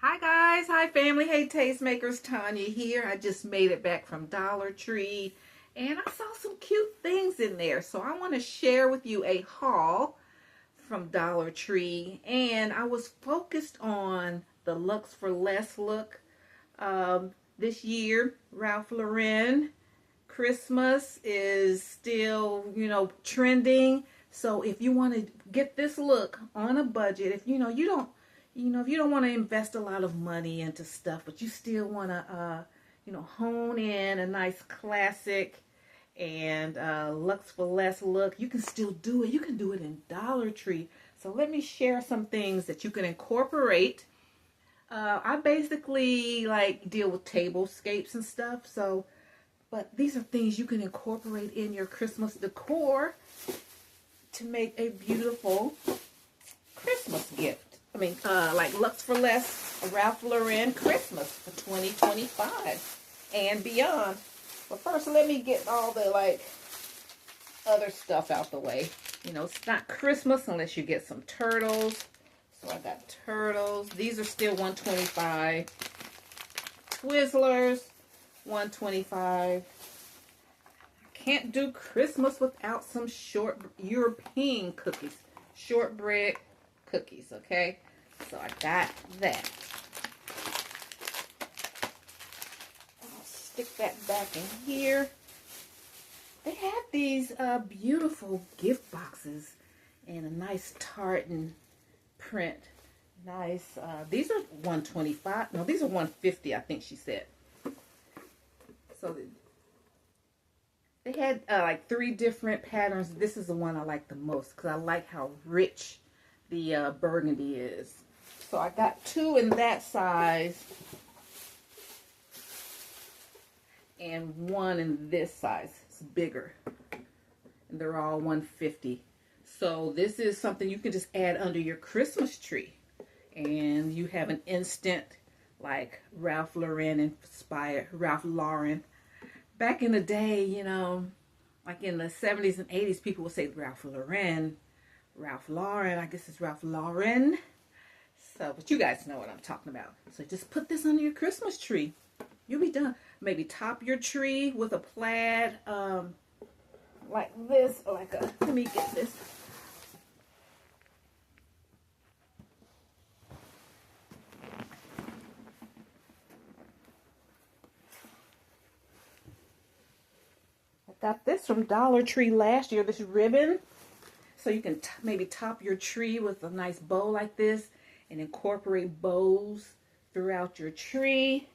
Hi guys, hi family, hey tastemakers, Tanya here. I just made it back from Dollar Tree and I saw some cute things in there. So I want to share with you a haul from Dollar Tree, and I was focused on the Lux for Less look. This year, Ralph Lauren Christmas is still, trending. So if you want to get this look on a budget, if if you don't want to invest a lot of money into stuff, but you still want to, hone in a nice classic and Lux for Less look, you can still do it. You can do it in Dollar Tree. So let me share some things that you can incorporate. I basically deal with tablescapes and stuff. But these are things you can incorporate in your Christmas decor to make a beautiful Christmas gift. Like Lux for Less, Ralph Lauren Christmas for 2025 and beyond. But first, let me get all the other stuff out the way. It's not Christmas unless you get some turtles. So I got turtles. These are still $1.25. Twizzlers, $1.25. Can't do Christmas without some European cookies, shortbread cookies. Okay, so I got that. I'll stick that back in here. They have these beautiful gift boxes and a nice tartan print. Nice. These are $1.25. No, these are $1.50. I think she said. So they had three different patterns. This is the one I like the most because I like how rich the burgundy is. So I got two in that size and one in this size. It's bigger. And they're all $1.50. So this is something you can just add under your Christmas tree. And you have an instant Ralph Lauren inspired, Ralph Lauren. Back in the day, like in the 70s and 80s, people would say Ralph Lauren. Ralph Lauren, I guess it's Ralph Lauren. So, but you guys know what I'm talking about. So just put this under your Christmas tree. You'll be done. Maybe top your tree with a plaid, like this, or let me get this. Got this from Dollar Tree last year, this ribbon. So you can maybe top your tree with a nice bow like this and incorporate bows throughout your tree.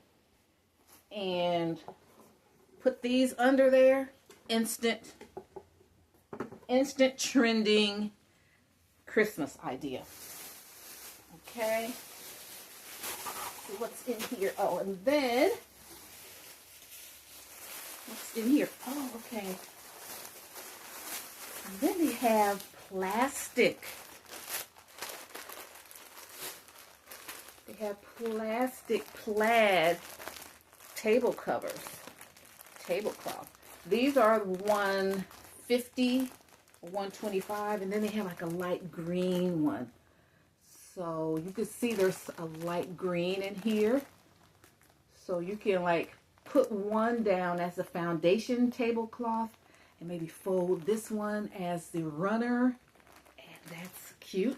And put these under there. Instant trending Christmas idea. Okay. See what's in here. Oh, and then what's in here? Oh, okay. And then they have plastic. They have plastic plaid table covers, tablecloth. These are $1.50, $1.25, and then they have a light green one. So you can see there's a light green in here. So you can put one down as a foundation tablecloth and maybe fold this one as the runner, and that's cute.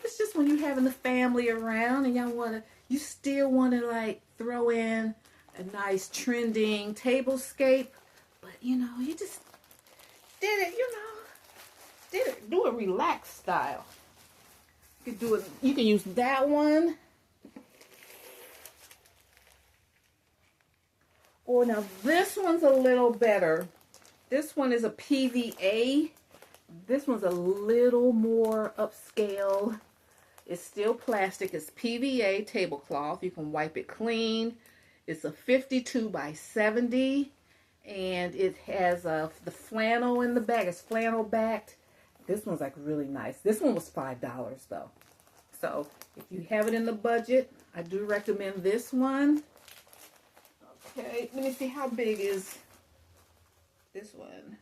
It's just when you're having the family around and you still want to throw in a nice trending tablescape, but you just do it relaxed style. You can do it. You can use that one. Or now this one's a little better. This one is a PVA. This one's a little more upscale. It's still plastic. It's PVA tablecloth. You can wipe it clean. It's a 52 by 70. And it has the flannel in the back. It's flannel backed. This one's really nice. This one was $5 though. So if you have it in the budget, I do recommend this one. Okay, let me see how big is this one.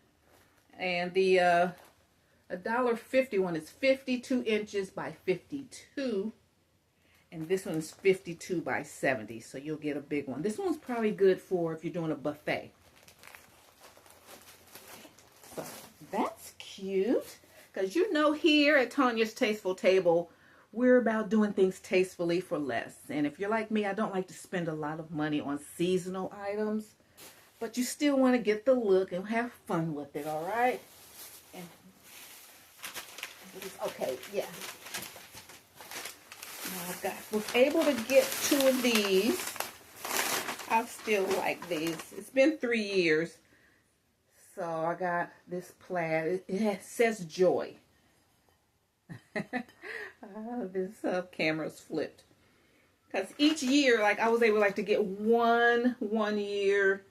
And the $1.50 one is 52 inches by 52. And this one's 52 by 70, so you'll get a big one. This one's probably good for if you're doing a buffet. So that's cute. Because you know here at Tanya's Tasteful Table, we're about doing things tastefully for less. And if you're like me, I don't like to spend a lot of money on seasonal items. But you still want to get the look and have fun with it, all right? And okay, yeah. Now I was able to get 2 of these. I still like these. It's been 3 years. So I got this plaid. It says joy. This camera's flipped. Because each year, like I was able to get one year,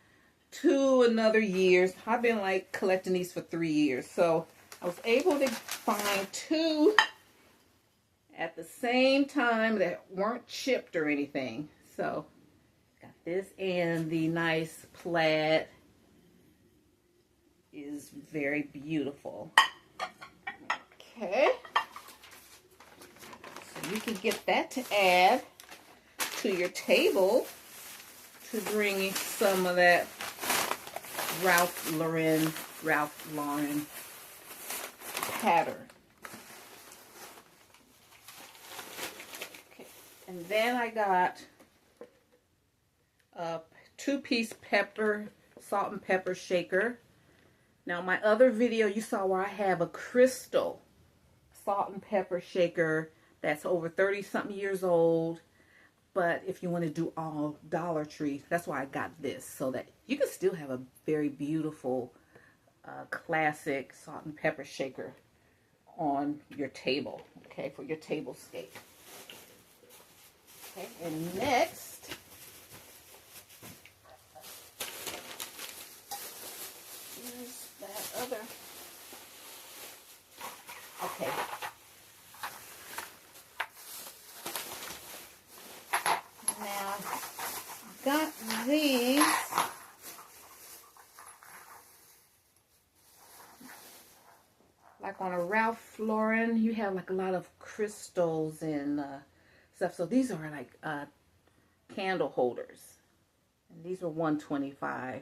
2 another year. I've been like collecting these for 3 years. So I was able to find 2 at the same time that weren't chipped or anything. So got this, and the nice plaid is very beautiful. Okay. So you can get that to add to your table to bring some of that Ralph Lauren pattern. Okay. And then I got a 2-piece salt and pepper shaker. Now, my other video, you saw where I have a crystal salt and pepper shaker that's over 30-something years old. But if you want to do all Dollar Tree, that's why I got this, so that you can still have a very beautiful, classic salt and pepper shaker on your table, okay, for your tablescape. Okay, and next, here's that other, okay. Now, got these. Like on a Ralph Lauren, you have like a lot of crystals and stuff. So these are like candle holders. And these are $1.25.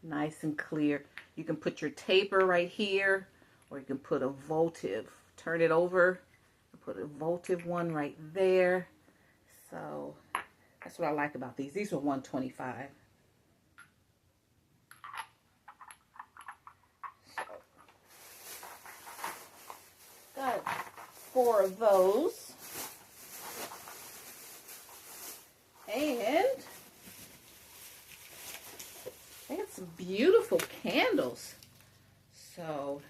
Nice and clear. You can put your taper right here, or you can put a votive. Turn it over and put a votive one right there. So that's what I like about these. These are $1.25. So, got 4 of those. And they have some beautiful candles. So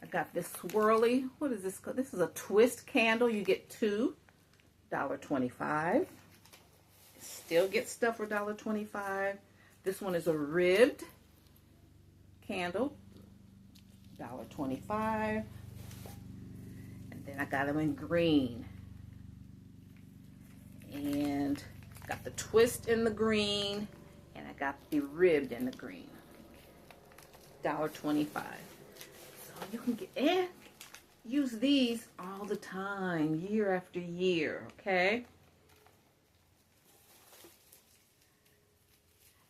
I got this swirly. What is this called? This is a twist candle. You get 2, $1.25. Still get stuff for $1.25. This one is a ribbed candle, $1.25. And then I got them in green. And got the twist in the green, and I got the ribbed in the green. $1.25. So you can get and use these all the time, year after year, okay?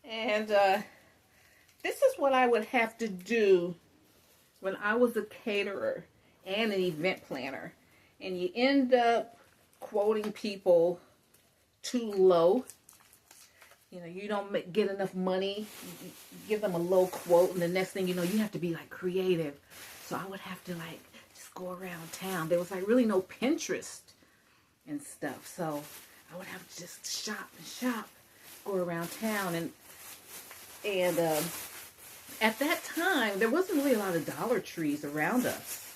And this is what I would have to do when I was a caterer and an event planner. And you end up quoting people too low. You know, you don't get enough money. You give them a low quote, and the next thing you know, you have to be like creative. So I would have to like just go around town. There was like really no Pinterest and stuff. So I would have to just shop and shop, go around town. And at that time, there wasn't really a lot of Dollar Trees around us.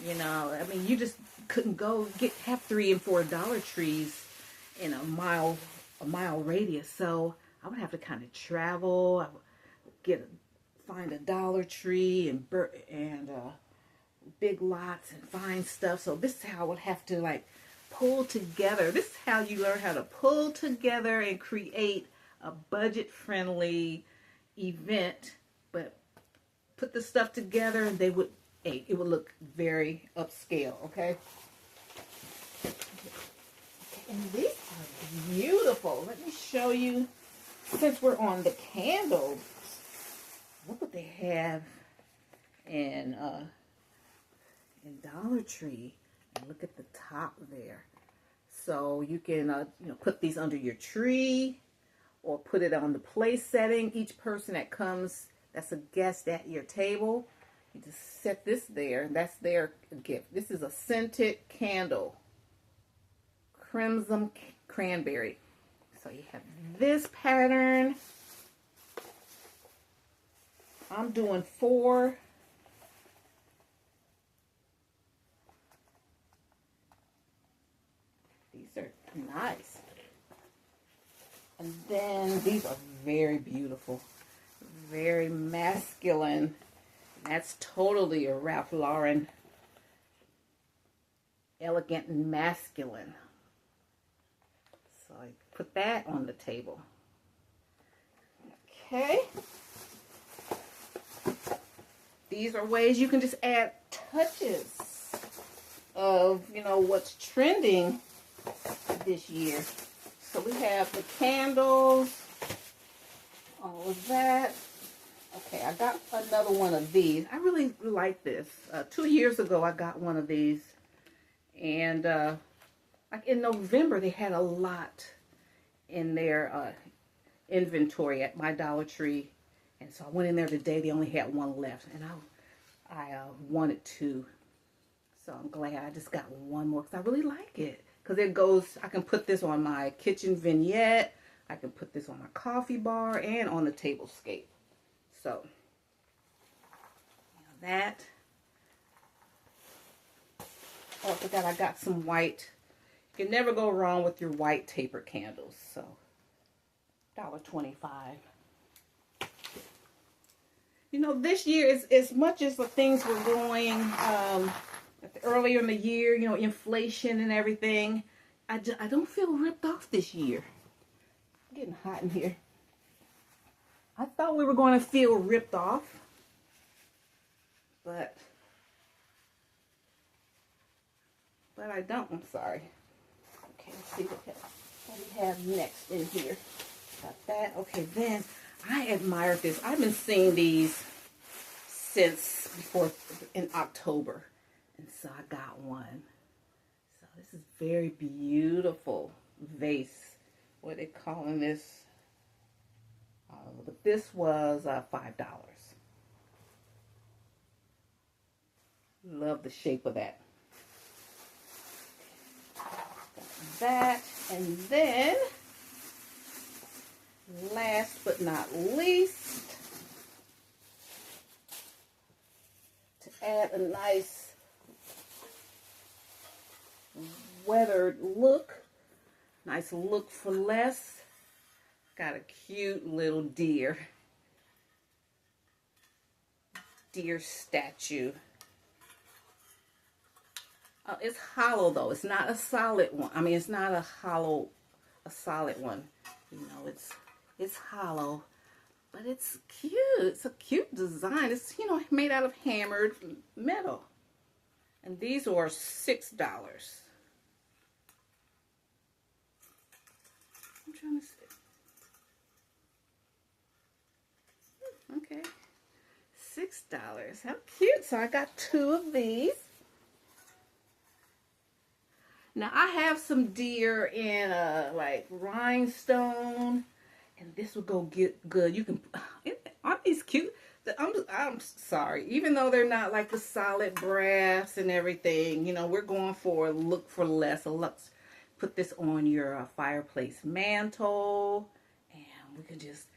You know, I mean, you just couldn't go have 3 and 4 Dollar Trees in a mile radius. So I would have to kind of travel. I would find a Dollar Tree and Big Lots and find stuff. So this is how I would have to like pull together. This is how you learn how to pull together and create a budget-friendly event, but put the stuff together and it would look very upscale, okay? And these are show you, since we're on the candles, look what they have in Dollar Tree. And look at the top there. So you can you know, put these under your tree or put it on the place setting. Each person that comes, that's a guest at your table, you just set this there. That's their gift. This is a scented candle, crimson cranberry. So you have this pattern. I'm doing 4. These are nice. And then these are very beautiful, very masculine. That's totally a Ralph Lauren, elegant and masculine. So I put that on the table. Okay. These are ways you can just add touches of, you know, what's trending this year. So we have the candles, all of that. Okay, I got another one of these. I really like this. 2 years ago, I got one of these. And like in November, they had a lot in their inventory at my Dollar Tree. And so I went in there today. They only had one left. And I wanted 2. So I'm glad I just got one more because I really like it. Because it goes, I can put this on my kitchen vignette. I can put this on my coffee bar and on the tablescape. So, that. Oh, I forgot I got some white. You can never go wrong with your white taper candles. So, $1.25. You know, this year, as much as the things were going earlier in the year, you know, inflation and everything, I don't feel ripped off this year. It's getting hot in here. I thought we were going to feel ripped off, but I don't. I'm sorry. Okay, let's see what we have next in here. Got that. Okay, then I admire this. I've been seeing these since before in October, and so I got one. So this is very beautiful vase. What are they calling this? But this was $5. Love the shape of that. Got that, and then last but not least, to add a nice weathered look, nice look for less. Got a cute little deer statue. It's hollow though. It's not a solid one. I mean, it's not a solid one. You know, it's hollow, but it's cute. It's a cute design. It's, you know, made out of hammered metal. And these are $6. I'm trying to see. Okay, $6. How cute. So I got 2 of these. Now I have some deer in like rhinestone, and this will go good. You can, aren't these cute? I'm sorry, even though they're not like the solid brass and everything, you know, we're going for a look for less. So let's put this on your fireplace mantle, and we can just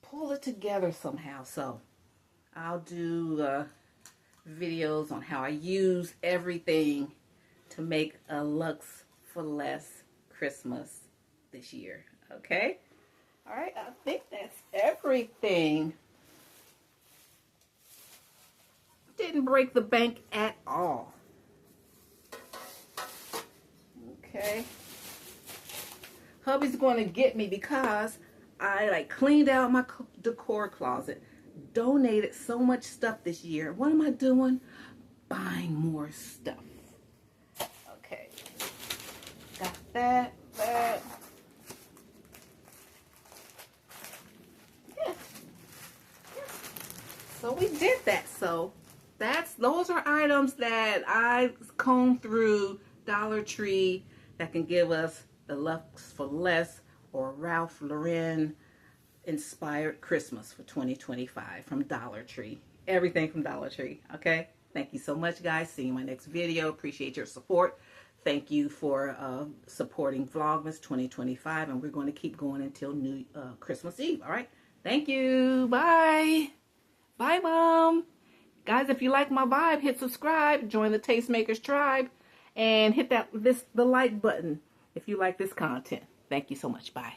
pull it together somehow. So I'll do videos on how I use everything to make a Lux for Less Christmas this year. Okay? All right, I think that's everything. Didn't break the bank at all. Okay. Hubby's going to get me because I like cleaned out my decor closet, donated so much stuff this year. What am I doing? Buying more stuff. Okay, got that. But we did that, so those are items that I combed through Dollar Tree that can give us the Lux for Less or Ralph Lauren inspired Christmas for 2025 from Dollar Tree. Everything from Dollar Tree, okay? Thank you so much, guys. See you in my next video. Appreciate your support. Thank you for supporting Vlogmas 2025, and we're going to keep going until Christmas Eve, all right? Thank you. Bye. Bye, Mom. Guys, if you like my vibe, hit subscribe, join the Tastemakers tribe, and hit the like button if you like this content. Thank you so much. Bye.